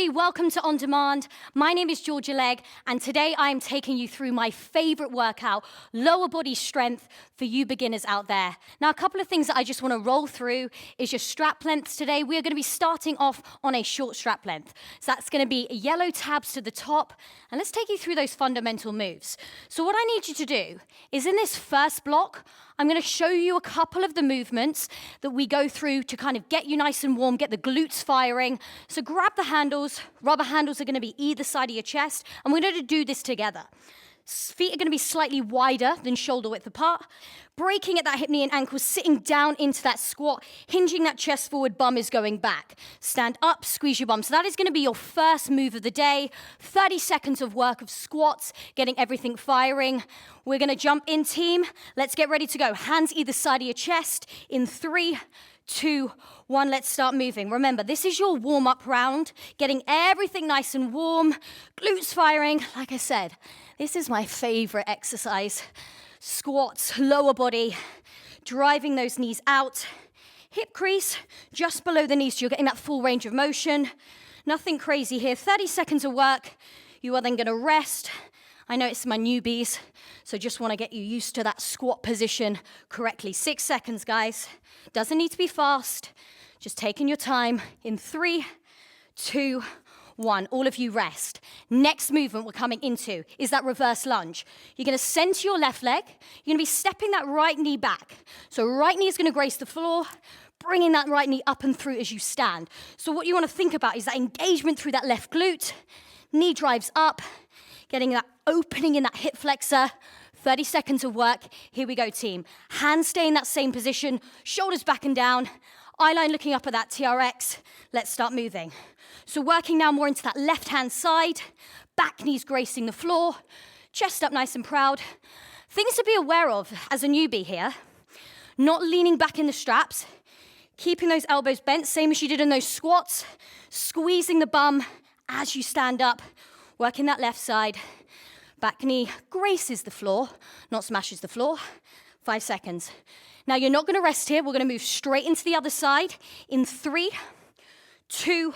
everybody, welcome to On Demand. My name is Georgia Legg, and today I am taking you through my favorite workout, lower body strength for you beginners out there. Now, a couple of things that I just want to roll through is your strap lengths today. We're going to be starting off on a short strap length. So that's going to be yellow tabs to the top, and let's take you through those fundamental moves. So what I need you to do is in this first block, I'm going to show you a couple of the movements that we go through to kind of get you nice and warm, get the glutes firing. So grab the handles. Rubber handles are going to be either side of your chest, and we're going to do this together. Feet are going to be slightly wider than shoulder width apart. Breaking at that hip, knee, and ankle, sitting down into that squat, hinging that chest forward, bum is going back. Stand up, squeeze your bum. So that is going to be your first move of the day. 30 seconds of work of squats, getting everything firing. We're going to jump in, team. Let's get ready to go. Hands either side of your chest in 3, 2, 1, let's start moving. Remember, this is your warm-up round, getting everything nice and warm, glutes firing. Like I said, this is my favorite exercise. Squats, lower body, driving those knees out. Hip crease just below the knees, so you're getting that full range of motion. Nothing crazy here. 30 seconds of work. You are then going to rest. I know it's my newbies, so just want to get you used to that squat position correctly. 6 seconds, guys. Doesn't need to be fast. Just taking your time in 3, 2, 1. All of you rest. Next movement we're coming into is that reverse lunge. You're going to center your left leg. You're going to be stepping that right knee back. So right knee is going to grace the floor, bringing that right knee up and through as you stand. So what you want to think about is that engagement through that left glute. Knee drives up, getting that opening in that hip flexor. 30 seconds of work. Here we go, team. Hands stay in that same position, shoulders back and down, eye line looking up at that TRX. Let's start moving. So working now more into that left-hand side, back knees gracing the floor, chest up nice and proud. Things to be aware of as a newbie here, not leaning back in the straps, keeping those elbows bent, same as you did in those squats, squeezing the bum as you stand up, working that left side. Back knee graces the floor, not smashes the floor. 5 seconds. Now you're not going to rest here. We're going to move straight into the other side in 3, 2,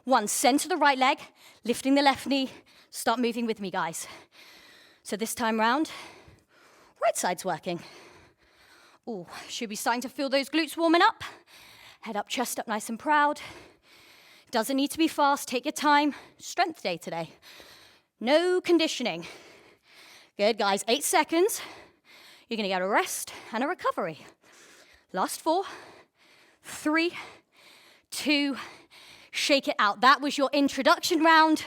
1. Center the right leg, lifting the left knee. Start moving with me, guys. So this time round, right side's working. Ooh, should be starting to feel those glutes warming up. Head up, chest up, nice and proud. Doesn't need to be fast. Take your time. Strength day today. No conditioning. Good, guys. 8 seconds. You're going to get a rest and a recovery. Last 4, 3, 2, shake it out. That was your introduction round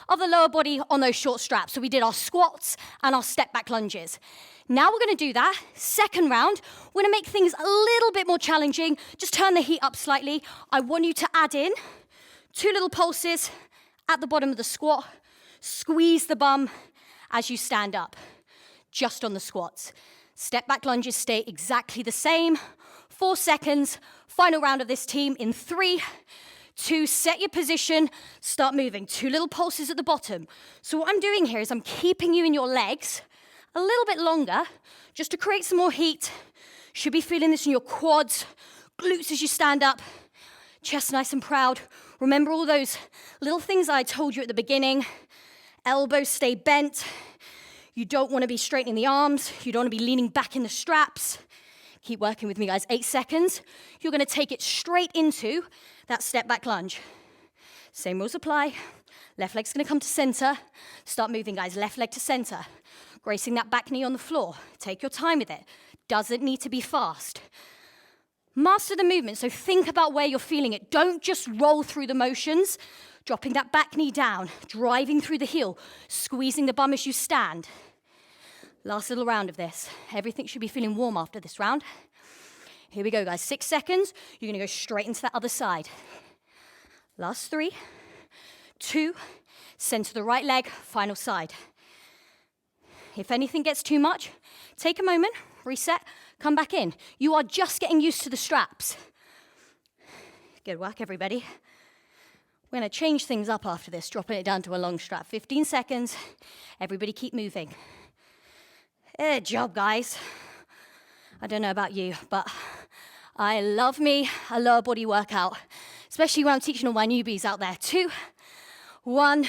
of the lower body on those short straps. So we did our squats and our step back lunges. Now we're going to do that. Second round, we're going to make things a little bit more challenging. Just turn the heat up slightly. I want you to add in 2 little pulses at the bottom of the squat. Squeeze the bum as you stand up, just on the squats. Step back lunges stay exactly the same. 4 seconds, final round of this team in 3, 2, set your position, start moving. 2 little pulses at the bottom. So what I'm doing here is I'm keeping you in your legs a little bit longer, just to create some more heat. Should be feeling this in your quads, glutes as you stand up, chest nice and proud. Remember all those little things I told you at the beginning. Elbows stay bent. You don't want to be straightening the arms. You don't want to be leaning back in the straps. Keep working with me, guys. 8 seconds. You're going to take it straight into that step back lunge. Same rules apply. Left leg's going to come to center. Start moving, guys. Left leg to center. Gracing that back knee on the floor. Take your time with it. Doesn't need to be fast. Master the movement, so think about where you're feeling it. Don't just roll through the motions. Dropping that back knee down, driving through the heel, squeezing the bum as you stand. Last little round of this. Everything should be feeling warm after this round. Here we go, guys. 6 seconds. You're going to go straight into that other side. Last 3, 2, center the right leg, final side. If anything gets too much, take a moment, reset, come back in. You are just getting used to the straps. Good work, everybody. We're going to change things up after this, dropping it down to a long strap. 15 seconds. Everybody keep moving. Good job, guys. I don't know about you, but I love me a lower body workout, especially when I'm teaching all my newbies out there. 2, 1,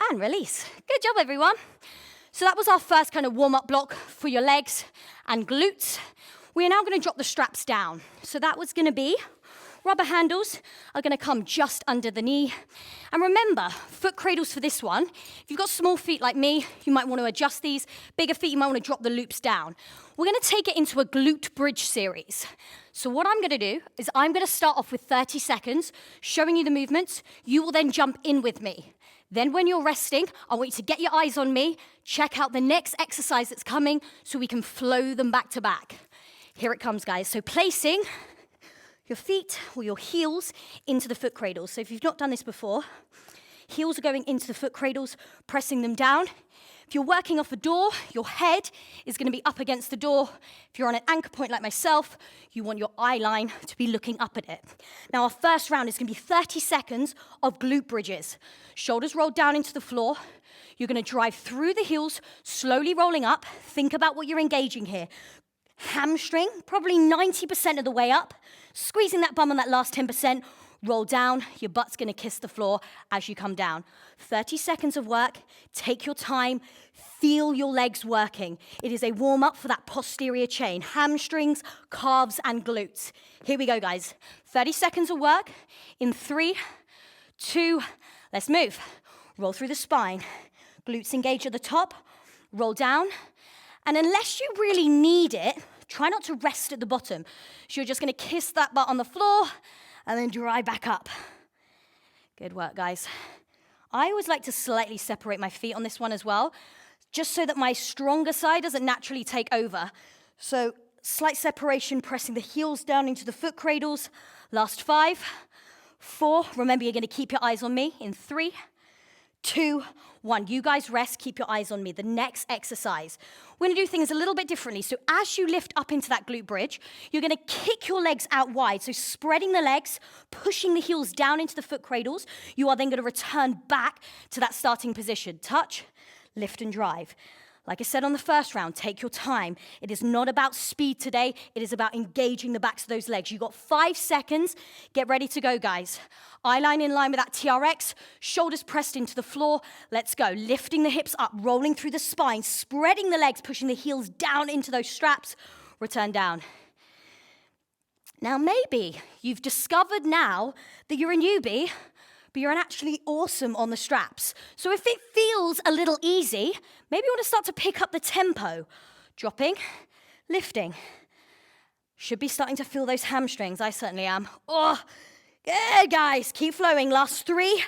and release. Good job, everyone. So that was our first kind of warm-up block for your legs and glutes. We are now gonna drop the straps down. So that was gonna be rubber handles are gonna come just under the knee. And remember, foot cradles for this one. If you've got small feet like me, you might wanna adjust these. Bigger feet, you might wanna drop the loops down. We're gonna take it into a glute bridge series. So what I'm gonna do is I'm gonna start off with 30 seconds, showing you the movements. You will then jump in with me. Then when you're resting, I want you to get your eyes on me, check out the next exercise that's coming so we can flow them back to back. Here it comes, guys. So placing your feet or your heels into the foot cradles. So if you've not done this before, heels are going into the foot cradles, pressing them down. If you're working off a door, your head is going to be up against the door. If you're on an anchor point like myself, you want your eye line to be looking up at it. Now our first round is going to be 30 seconds of glute bridges. Shoulders rolled down into the floor. You're going to drive through the heels, slowly rolling up. Think about what you're engaging here. Hamstring, probably 90% of the way up. Squeezing that bum on that last 10%. Roll down, your butt's gonna kiss the floor as you come down. 30 seconds of work, take your time, feel your legs working. It is a warm-up for that posterior chain, hamstrings, calves, and glutes. Here we go, guys. 30 seconds of work in 3, 2, let's move. Roll through the spine. Glutes engage at the top, roll down, and unless you really need it, try not to rest at the bottom. So you're just gonna kiss that butt on the floor, and then dry back up. Good work, guys. I always like to slightly separate my feet on this one as well, just so that my stronger side doesn't naturally take over. So slight separation, pressing the heels down into the foot cradles. Last 5, 4. Remember, you're gonna keep your eyes on me in 3, 2, 1. You guys rest, keep your eyes on me. The next exercise, we're gonna do things a little bit differently. So as you lift up into that glute bridge, you're gonna kick your legs out wide. So spreading the legs, pushing the heels down into the foot cradles. You are then gonna return back to that starting position. Touch, lift and drive. Like I said on the first round, take your time. It is not about speed today. It is about engaging the backs of those legs. You've got 5 seconds. Get ready to go, guys. Eye line in line with that TRX. Shoulders pressed into the floor. Let's go. Lifting the hips up, rolling through the spine, spreading the legs, pushing the heels down into those straps. Return down. Now, maybe you've discovered now that you're a newbie, but you're actually awesome on the straps. So if it feels a little easy, maybe you want to start to pick up the tempo. Dropping, lifting. Should be starting to feel those hamstrings. I certainly am. Oh, good, guys. Keep flowing. Last 3,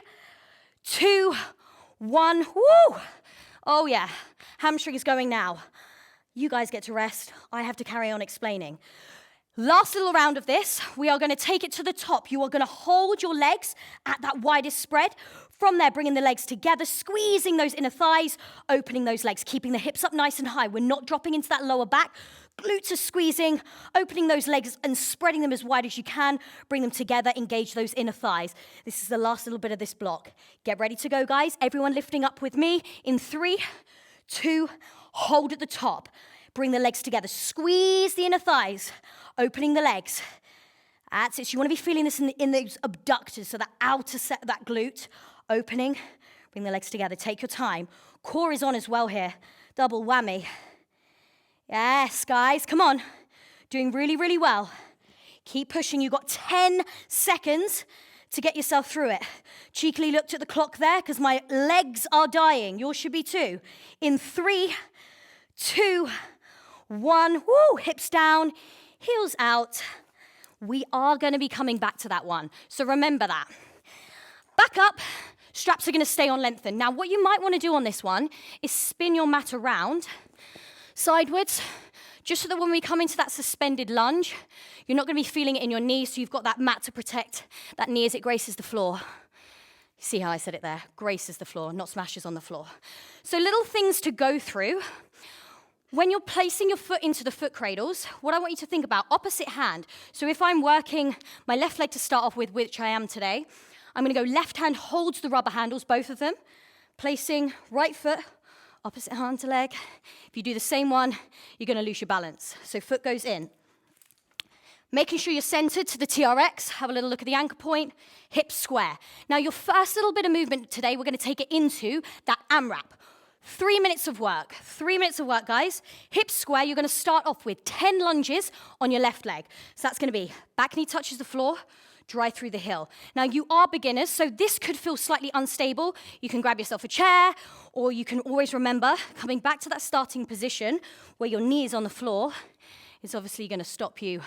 2, 1. Woo! Oh, yeah. Hamstring is going now. You guys get to rest. I have to carry on explaining. Last little round of this, we are going to take it to the top. You are going to hold your legs at that widest spread. From there, bringing the legs together, squeezing those inner thighs, opening those legs, keeping the hips up nice and high. We're not dropping into that lower back. Glutes are squeezing, opening those legs and spreading them as wide as you can. Bring them together, engage those inner thighs. This is the last little bit of this block. Get ready to go, guys. Everyone lifting up with me in 3, 2, hold at the top. Bring the legs together, squeeze the inner thighs, opening the legs. That's it. So you want to be feeling this in those abductors, so that outer set, that glute, opening, bring the legs together. Take your time. Core is on as well here. Double whammy. Yes, guys, come on. Doing really, really well. Keep pushing. You've got 10 seconds to get yourself through it. Cheekily looked at the clock there because my legs are dying. Yours should be too. In 3, 2, 1. Woo, hips down, heels out. We are going to be coming back to that one. So remember that. Back up. Straps are going to stay on lengthen. Now, what you might want to do on this one is spin your mat around sideways, just so that when we come into that suspended lunge, you're not going to be feeling it in your knees, so you've got that mat to protect that knee as it graces the floor. See how I said it there? Graces the floor, not smashes on the floor. So little things to go through. When you're placing your foot into the foot cradles, what I want you to think about, opposite hand. So if I'm working my left leg to start off with, which I am today, I'm going to go left hand holds the rubber handles, both of them, placing right foot, opposite hand to leg. If you do the same one, you're going to lose your balance. So foot goes in. Making sure you're centered to the TRX. Have a little look at the anchor point. Hips square. Now, your first little bit of movement today, we're going to take it into that AMRAP. 3 minutes of work. 3 minutes of work, guys. Hips square. You're going to start off with 10 lunges on your left leg. So that's going to be back knee touches the floor, drive through the heel. Now, you are beginners, so this could feel slightly unstable. You can grab yourself a chair, or you can always remember coming back to that starting position where your knee is on the floor is obviously going to stop you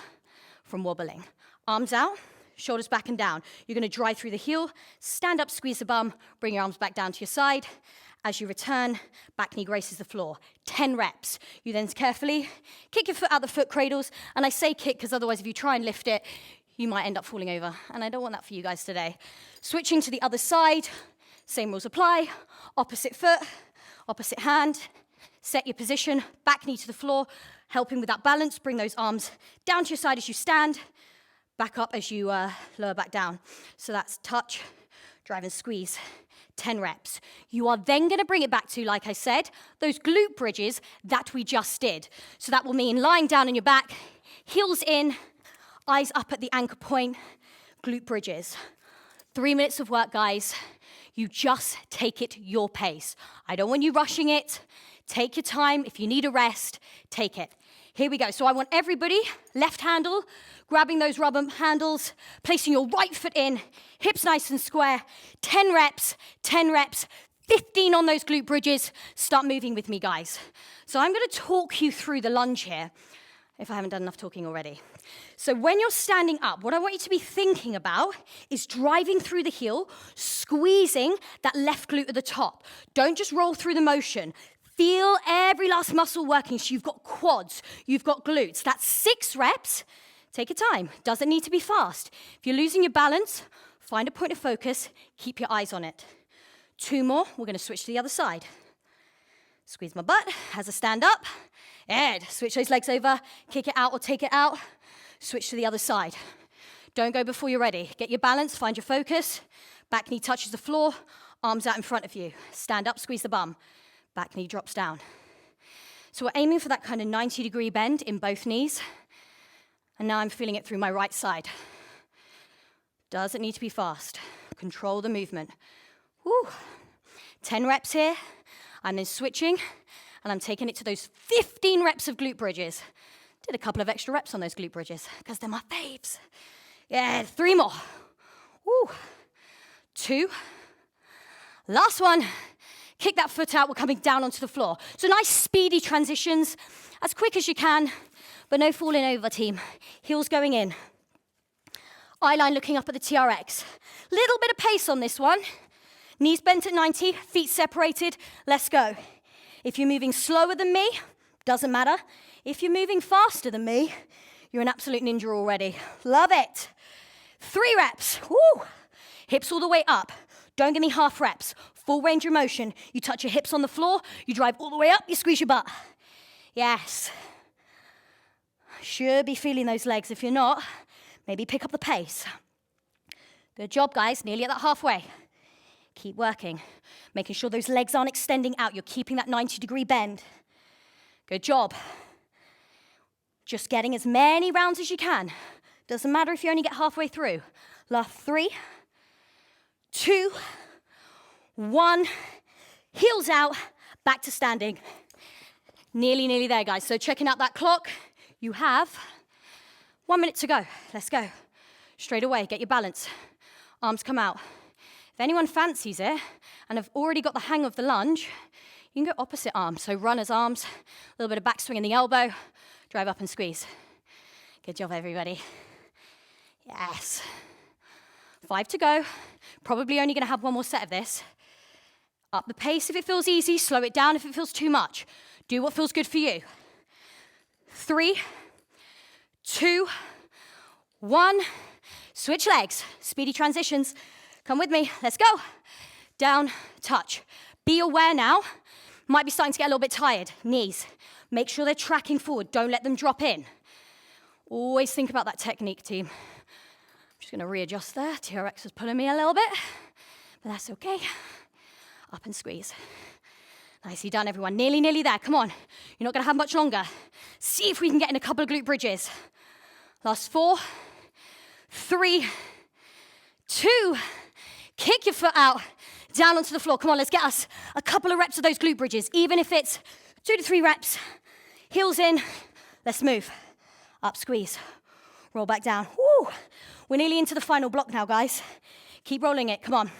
from wobbling. Arms out, shoulders back and down. You're going to drive through the heel, stand up, squeeze the bum, bring your arms back down to your side. As you return, back knee graces the floor. 10 reps. You then carefully kick your foot out the foot cradles, and I say kick because otherwise if you try and lift it, you might end up falling over, and I don't want that for you guys today. Switching to the other side, same rules apply. Opposite foot, opposite hand. Set your position, back knee to the floor, helping with that balance. Bring those arms down to your side as you stand, back up as you lower back down. So that's touch, drive and squeeze. 10 reps. You are then going to bring it back to, like I said, those glute bridges that we just did. So that will mean lying down on your back, heels in, eyes up at the anchor point, glute bridges. 3 minutes of work, guys. You just take it your pace. I don't want you rushing it. Take your time. If you need a rest, take it. Here we go. So I want everybody, left handle, grabbing those rubber handles, placing your right foot in, hips nice and square. 10 reps, 15 on those glute bridges. Start moving with me, guys. So I'm going to talk you through the lunge here, if I haven't done enough talking already. So when you're standing up, what I want you to be thinking about is driving through the heel, squeezing that left glute at the top. Don't just roll through the motion. Feel every last muscle working. So you've got quads, you've got glutes. That's 6 reps. Take your time. Doesn't need to be fast. If you're losing your balance, find a point of focus. Keep your eyes on it. 2 more. We're going to switch to the other side. Squeeze my butt as I stand up. And switch those legs over. Kick it out or take it out. Switch to the other side. Don't go before you're ready. Get your balance. Find your focus. Back knee touches the floor. Arms out in front of you. Stand up. Squeeze the bum. Back knee drops down. So we're aiming for that kind of 90-degree bend in both knees. And now I'm feeling it through my right side. Doesn't need to be fast. Control the movement. Woo. 10 reps here. I'm then switching, and I'm taking it to those 15 reps of glute bridges. Did a couple of extra reps on those glute bridges, because they're my faves. Yeah, 3 more. Woo. 2. Last one. Kick that foot out, we're coming down onto the floor. So nice speedy transitions, as quick as you can, but no falling over, team. Heels going in. Eye line looking up at the TRX. Little bit of pace on this one. Knees bent at 90, feet separated. Let's go. If you're moving slower than me, doesn't matter. If you're moving faster than me, you're an absolute ninja already. Love it. 3 reps. Woo. Hips all the way up. Don't give me half reps. Full range of motion. You touch your hips on the floor, you drive all the way up, you squeeze your butt. Yes. Should be feeling those legs. If you're not, maybe pick up the pace. Good job, guys. Nearly at that halfway. Keep working. Making sure those legs aren't extending out. You're keeping that 90-degree bend. Good job. Just getting as many rounds as you can. Doesn't matter if you only get halfway through. Last 3, 2, 1, heels out, back to standing. Nearly there, guys. So checking out that clock, you have 1 minute to go. Let's go. Straight away, get your balance. Arms come out. If anyone fancies it and have already got the hang of the lunge, you can go opposite arm. So runner's arms, a little bit of backswing in the elbow, drive up and squeeze. Good job, everybody. Yes. 5 to go. Probably only going to have 1 more set of this. Up the pace if it feels easy, slow it down if it feels too much. Do what feels good for you. 3, 2, 1. Switch legs. Speedy transitions. Come with me. Let's go. Down, touch. Be aware now. Might be starting to get a little bit tired. Knees. Make sure they're tracking forward. Don't let them drop in. Always think about that technique, team. I'm just going to readjust there. TRX is pulling me a little bit, but that's okay. Up and squeeze. Nicely done, everyone. Nearly there. Come on. You're not going to have much longer. See if we can get in a couple of glute bridges. Last 4, 3, 2. Kick your foot out, down onto the floor. Come on, let's get us a couple of reps of those glute bridges, even if it's 2 to 3 reps. Heels in, let's move. Up, squeeze, roll back down. Woo! We're nearly into the final block now, guys. Keep rolling it, come on.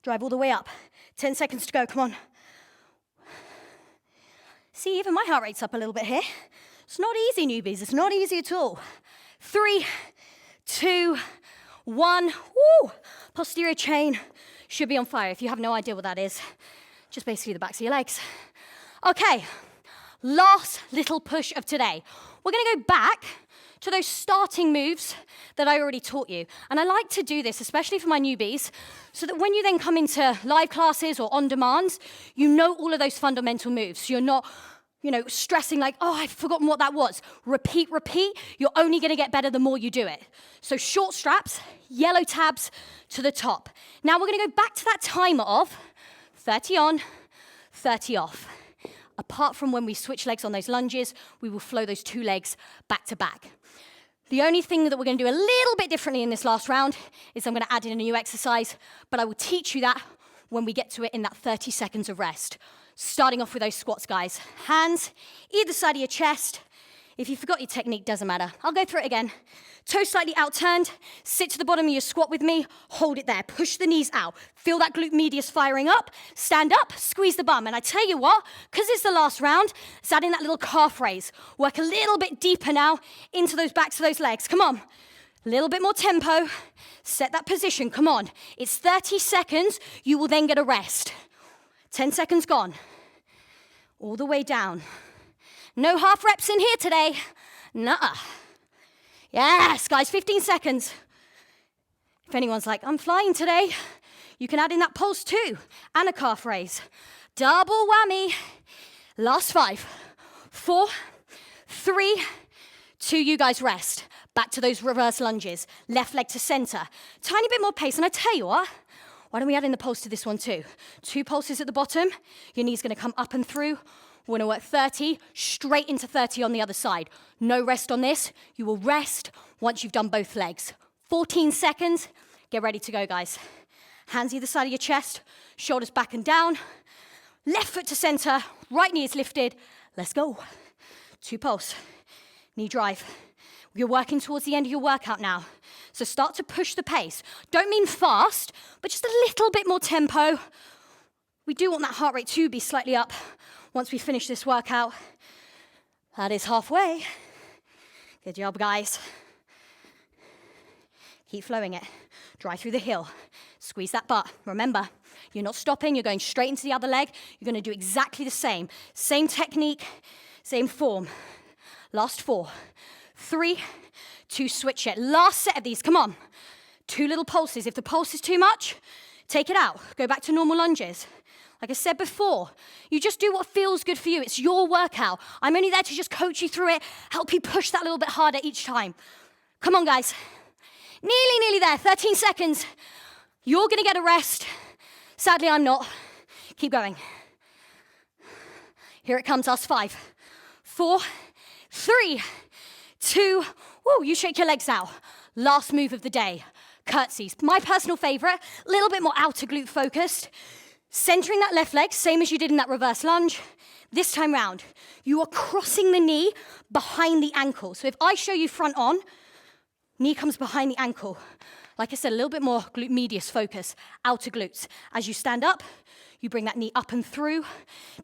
Drive all the way up. 10 seconds to go, come on. See, even my heart rate's up a little bit here. It's not easy, newbies, it's not easy at all. 3, 2, 1. Woo! Posterior chain should be on fire. If you have no idea what that is, just basically the backs of your legs. Okay, last little push of today. We're gonna go back to those starting moves that I already taught you. And I like to do this, especially for my newbies, so that when you then come into live classes or on demands, you know all of those fundamental moves. So you're not, stressing like, oh, I've forgotten what that was. Repeat, repeat. You're only gonna get better the more you do it. So short straps, yellow tabs to the top. Now we're gonna go back to that timer of 30 on, 30 off. Apart from when we switch legs on those lunges, we will flow those 2 legs back to back. The only thing that we're gonna do a little bit differently in this last round is I'm gonna add in a new exercise, but I will teach you that when we get to it in that 30 seconds of rest. Starting off with those squats, guys. Hands either side of your chest. If you forgot your technique, doesn't matter. I'll go through it again. Toes slightly outturned. Sit to the bottom of your squat with me. Hold it there. Push the knees out. Feel that glute medius firing up. Stand up. Squeeze the bum. And I tell you what, because it's the last round, let's add in that little calf raise. Work a little bit deeper now into those backs of those legs. Come on. A little bit more tempo. Set that position. Come on. It's 30 seconds. You will then get a rest. 10 seconds gone. All the way down. No half reps in here today. Nuh-uh. Yes, guys, 15 seconds. If anyone's like, I'm flying today, you can add in that pulse too, and a calf raise. Double whammy. Last 5, 4, 3, 2, you guys rest. Back to those reverse lunges. Left leg to center. Tiny bit more pace, and I tell you what, why don't we add in the pulse to this one too? 2 pulses at the bottom. Your knee's gonna come up and through. We're gonna work 30, straight into 30 on the other side. No rest on this. You will rest once you've done both legs. 14 seconds. Get ready to go, guys. Hands either side of your chest, shoulders back and down. Left foot to center, right knee is lifted. Let's go. 2 pulse. Knee drive. You're working towards the end of your workout now. So start to push the pace. Don't mean fast, but just a little bit more tempo. We do want that heart rate to be slightly up once we finish this workout. That is halfway. Good job, guys. Keep flowing it. Drive through the heel. Squeeze that butt. Remember, you're not stopping. You're going straight into the other leg. You're going to do exactly the same. Same technique, same form. Last 4, 3, 2, switch it. Last set of these, come on. 2 little pulses. If the pulse is too much, take it out. Go back to normal lunges. Like I said before, you just do what feels good for you. It's your workout. I'm only there to just coach you through it, help you push that little bit harder each time. Come on, guys. Nearly there. 13 seconds. You're going to get a rest. Sadly, I'm not. Keep going. Here it comes, last 5, 4, 3, 2, woo, you shake your legs out. Last move of the day, curtsies. My personal favorite, a little bit more outer glute focused. Centering that left leg, same as you did in that reverse lunge. This time round, you are crossing the knee behind the ankle. So if I show you front on, knee comes behind the ankle. Like I said, a little bit more glute medius focus, outer glutes. As you stand up, you bring that knee up and through.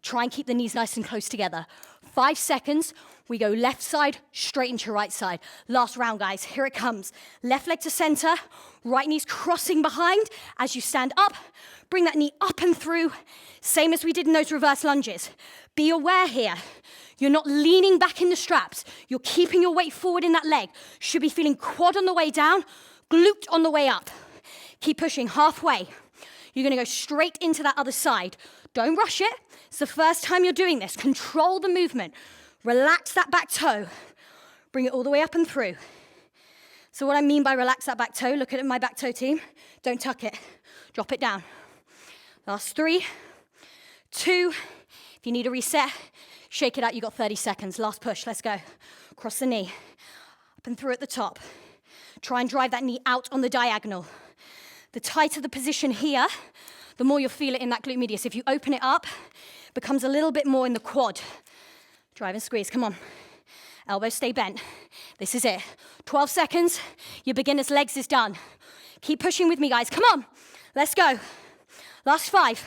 Try and keep the knees nice and close together. 5 seconds, we go left side, straight into your right side. Last round, guys, here it comes. Left leg to center, right knee's crossing behind. As you stand up, bring that knee up and through. Same as we did in those reverse lunges. Be aware here, you're not leaning back in the straps. You're keeping your weight forward in that leg. Should be feeling quad on the way down, glute on the way up. Keep pushing halfway. You're gonna go straight into that other side. Don't rush it. It's the first time you're doing this. Control the movement. Relax that back toe. Bring it all the way up and through. So what I mean by relax that back toe, look at my back toe team. Don't tuck it. Drop it down. Last 3, 2, if you need a reset, shake it out. You got 30 seconds. Last push, let's go. Cross the knee, up and through at the top. Try and drive that knee out on the diagonal. The tighter the position here, the more you'll feel it in that glute medius. If you open it up, it becomes a little bit more in the quad. Drive and squeeze, come on. Elbows stay bent. This is it. 12 seconds, your beginner's legs is done. Keep pushing with me, guys. Come on, let's go. Last 5,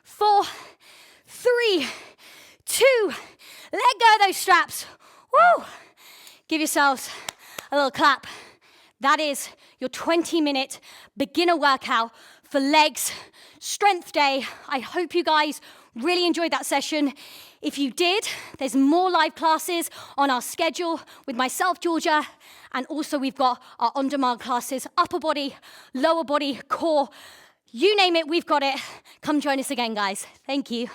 4, 3, 2, let go of those straps. Woo! Give yourselves a little clap. That is your 20-minute beginner workout for legs, strength day. I hope you guys really enjoyed that session. If you did, there's more live classes on our schedule with myself, Georgia, and also we've got our on-demand classes, upper body, lower body, core, you name it, we've got it. Come join us again, guys. Thank you.